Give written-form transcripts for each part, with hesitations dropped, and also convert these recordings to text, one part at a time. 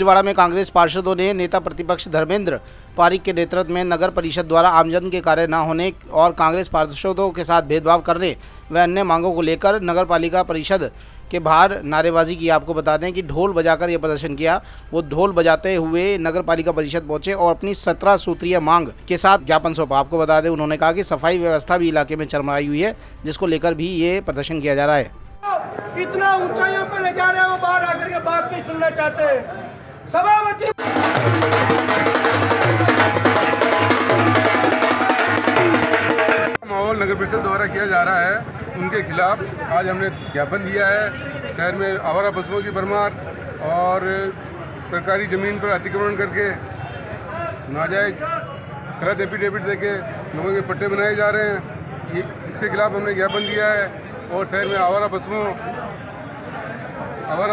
भीलवाड़ा में कांग्रेस पार्षदों ने नेता प्रतिपक्ष धर्मेंद्र पारिक के नेतृत्व में नगर परिषद द्वारा आमजन के कार्य न होने और कांग्रेस पार्षदों के साथ भेदभाव करने व अन्य मांगों को लेकर नगर पालिका परिषद के बाहर नारेबाजी की। आपको बता दें कि ढोल बजाकर यह प्रदर्शन किया। वो ढोल बजाते हुए नगर पालिका परिषद पहुंचे और अपनी 17 सूत्रीय मांग के साथ ज्ञापन सौंपा। आपको बता दें उन्होंने कहा कि सफाई व्यवस्था भी इलाके में चरमराई हुई है, जिसको लेकर भी ये प्रदर्शन किया जा रहा है। इतना ऊंचाइयों पर ले जा रहे हैं, वो बाहर आकर के बात नहीं सुनना चाहते हैं। सभापति माहौल नगर परिषद द्वारा किया जा रहा है, उनके खिलाफ आज हमने ज्ञापन दिया है। शहर में आवारा पशुओं की भरमार और सरकारी ज़मीन पर अतिक्रमण करके नाजायज गलत एफिडेविट देके लोगों के पट्टे बनाए जा रहे हैं। इसके खिलाफ हमने ज्ञापन दिया है। और शहर में आवारा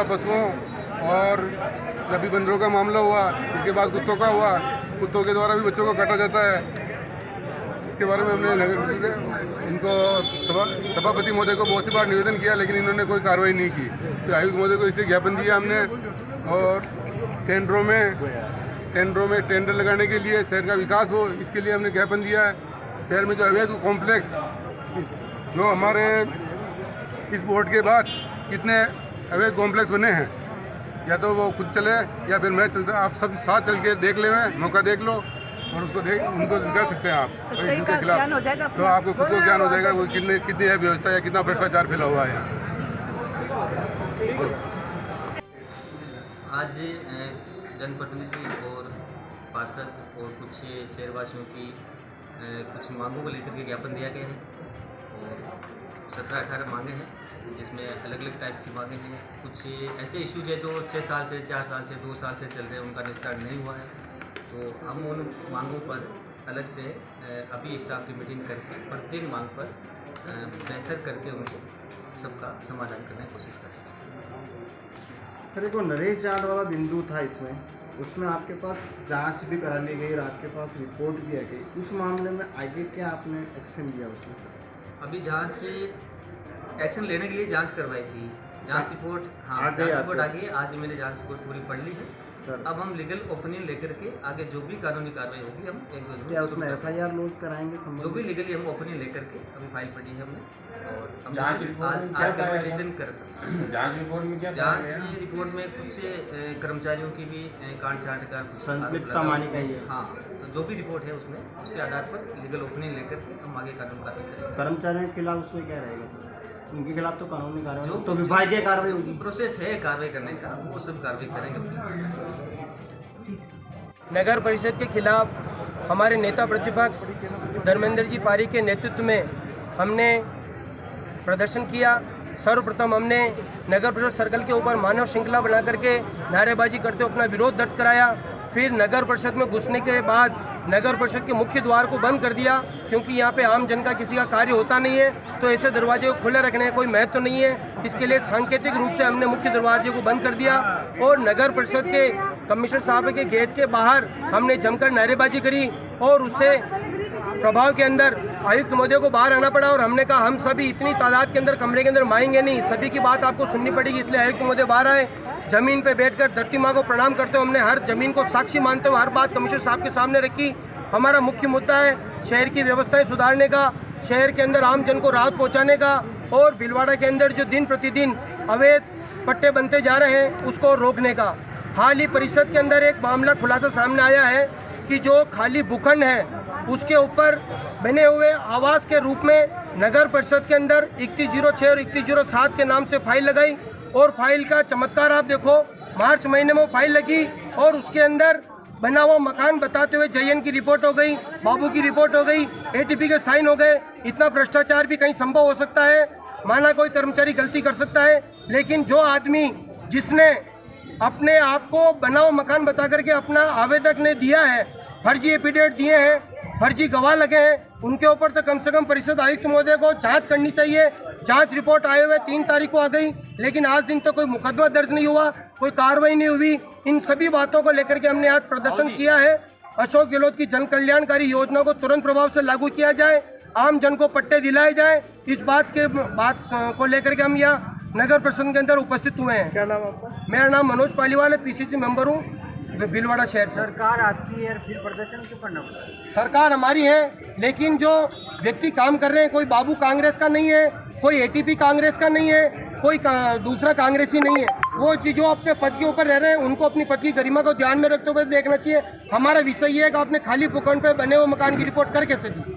पशुओं और जब बंदरों का मामला हुआ, इसके बाद कुत्तों का हुआ, कुत्तों के द्वारा भी बच्चों को काटा जाता है। इसके बारे में हमने नगर परिषद से इनको सभापति महोदय को बहुत सी बार निवेदन किया, लेकिन इन्होंने कोई कार्रवाई नहीं की। तो आयुक्त महोदय को इसलिए ज्ञापन दिया हमने। और टेंडरों में टेंडर लगाने के लिए शहर का विकास हो, इसके लिए हमने ज्ञापन दिया है। शहर में जो अवैध कॉम्प्लेक्स जो हमारे इस बोर्ड के बाद कितने अवैध कॉम्प्लेक्स बने हैं, या तो वो खुद चले या फिर मैं चलता। आप सब साथ चल के देख ले, मौका देख लो और उनको दिखा सकते हैं आप इनके खिलाफ। तो आपको खुद को ज्ञान हो जाएगा वो कितनी है व्यवस्था या कितना भ्रष्टाचार फैला हुआ है यहाँ। आज जनप्रतिनिधि और पार्षद और कुछ शहरवासियों की कुछ मांगों को लेकर के ज्ञापन दिया गया है। और 17-18 मांगे हैं, जिसमें अलग अलग टाइप की मांगे हैं। कुछ ऐसे इश्यूज है जो 6 साल से, 4 साल से, 2 साल से चल रहे हैं, उनका निस्तारण नहीं हुआ है। तो हम उन मांगों पर अलग से अभी स्टाफ की मीटिंग करके प्रत्येक मांग पर बेहतर करके उनको सबका समाधान करने की कोशिश करेंगे। सर, एक वो नरेश जाट वाला बिंदु था इसमें, उसमें आपके पास जांच भी करा ली गई और आपके पास रिपोर्ट भी आ गई। उस मामले में आगे क्या आपने एक्शन लिया उसमें सर? अभी जांच एक्शन लेने के लिए जांच करवाई थी। जांच रिपोर्ट जांच रिपोर्ट आ गई है। आज मैंने जांच रिपोर्ट पूरी पढ़ ली है। अब हम लीगल ओपिनियन लेकर के आगे जो भी कानूनी कार्रवाई होगी हम 1-2 दिन क्या उसमें FIR लॉन्च कराएंगे? जो भी लीगली हम ओपिनियन लेकर के अभी फाइल पड़ी है हमने। और हम जांच रिपोर्ट में कुछ कर्मचारियों की भी कांड छांट कर संतृप्तता मानी गई है। हाँ, तो जो भी रिपोर्ट है उसमें उसके आधार पर लीगल ओपिनियन लेकर के हम आगे कानून कार्रवाई करेंगे। कर्मचारियों के खिलाफ उसमें क्या रहेगा सर? उनके खिलाफ तो कानूनी कार्रवाई, तो विभागीय कार्रवाई होगी। प्रोसेस है कार्रवाई करने का, वो सब कार्रवाई करेंगे। नगर परिषद के खिलाफ हमारे नेता प्रतिपक्ष धर्मेंद्र जी पारिक के नेतृत्व में हमने प्रदर्शन किया। सर्वप्रथम हमने नगर परिषद सर्कल के ऊपर मानव श्रृंखला बना करके नारेबाजी करते हुए अपना विरोध दर्ज कराया। फिर नगर परिषद में घुसने के बाद नगर परिषद के मुख्य द्वार को बंद कर दिया, क्योंकि यहाँ पे आम जन का किसी का कार्य होता नहीं है, तो ऐसे दरवाजे को खुले रखने का कोई महत्व नहीं है। इसके लिए सांकेतिक रूप से हमने मुख्य दरवाजे को बंद कर दिया और नगर परिषद के कमिश्नर साहब के गेट के बाहर हमने जमकर नारेबाजी करी और उससे प्रभाव के अंदर आयुक्त महोदय को बाहर आना पड़ा। और हमने कहा हम सभी इतनी तादाद के अंदर कमरे के अंदर माएंगे नहीं, सभी की बात आपको सुननी पड़ेगी। इसलिए आयुक्त महोदय बाहर आए। जमीन पे बैठकर धरती माँ को प्रणाम करते हुए हमने हर जमीन को साक्षी मानते हुए हर बात कमिश्नर साहब के सामने रखी। हमारा मुख्य मुद्दा है शहर की व्यवस्थाएं सुधारने का, शहर के अंदर आम जन को राहत पहुंचाने का और भीलवाड़ा के अंदर जो दिन प्रतिदिन अवैध पट्टे बनते जा रहे हैं उसको रोकने का। हाल ही परिषद के अंदर एक मामला खुलासा सामने आया है कि जो खाली भूखंड है उसके ऊपर बने हुए आवास के रूप में नगर परिषद के अंदर 2106 और 2107 के नाम से फाइल लगाई। और फाइल का चमत्कार आप देखो, मार्च महीने में फाइल लगी और उसके अंदर बना हुआ मकान बताते हुए JN की रिपोर्ट हो गई, बाबू की रिपोर्ट हो गई, ATP के साइन हो गए। इतना भ्रष्टाचार भी कहीं संभव हो सकता है? माना कोई कर्मचारी गलती कर सकता है, लेकिन जो आदमी जिसने अपने आप को बना हुआ मकान बता करके अपना आवेदक ने दिया है, फर्जी एफिडेविट दिए हैं, फर्जी गवाह लगे हैं, उनके ऊपर तो कम से कम परिषद आयुक्त महोदय को जांच करनी चाहिए। जांच रिपोर्ट आए हुए 3 तारीख को आ गई, लेकिन आज दिन तो कोई मुकदमा दर्ज नहीं हुआ, कोई कार्रवाई नहीं हुई। इन सभी बातों को लेकर के हमने आज प्रदर्शन किया है। अशोक गहलोत की जन कल्याणकारी योजना को तुरंत प्रभाव से लागू किया जाए, आम जन को पट्टे दिलाए जाए, इस बात को लेकर के हम यहाँ नगर परिषद के अंदर उपस्थित हुए हैं। क्या नाम आपका? मेरा नाम मनोज पालीवाल है, PCC मेंबर हूँ। भीलवाड़ा शहर से। सरकार आपकी है, फिर प्रदर्शन क्यों करना पड़ा? सरकार हमारी है, लेकिन जो व्यक्ति काम कर रहे हैं, कोई बाबू कांग्रेस का नहीं है, कोई एटीपी कांग्रेस का नहीं है, कोई दूसरा कांग्रेसी नहीं है। वो जो अपने पद के ऊपर रह रहे हैं, उनको अपनी पद की गरिमा को ध्यान में रखते हुए देखना चाहिए। हमारा विषय ये है कि आपने खाली भूखंड पे बने हुए मकान की रिपोर्ट कर कैसे दी।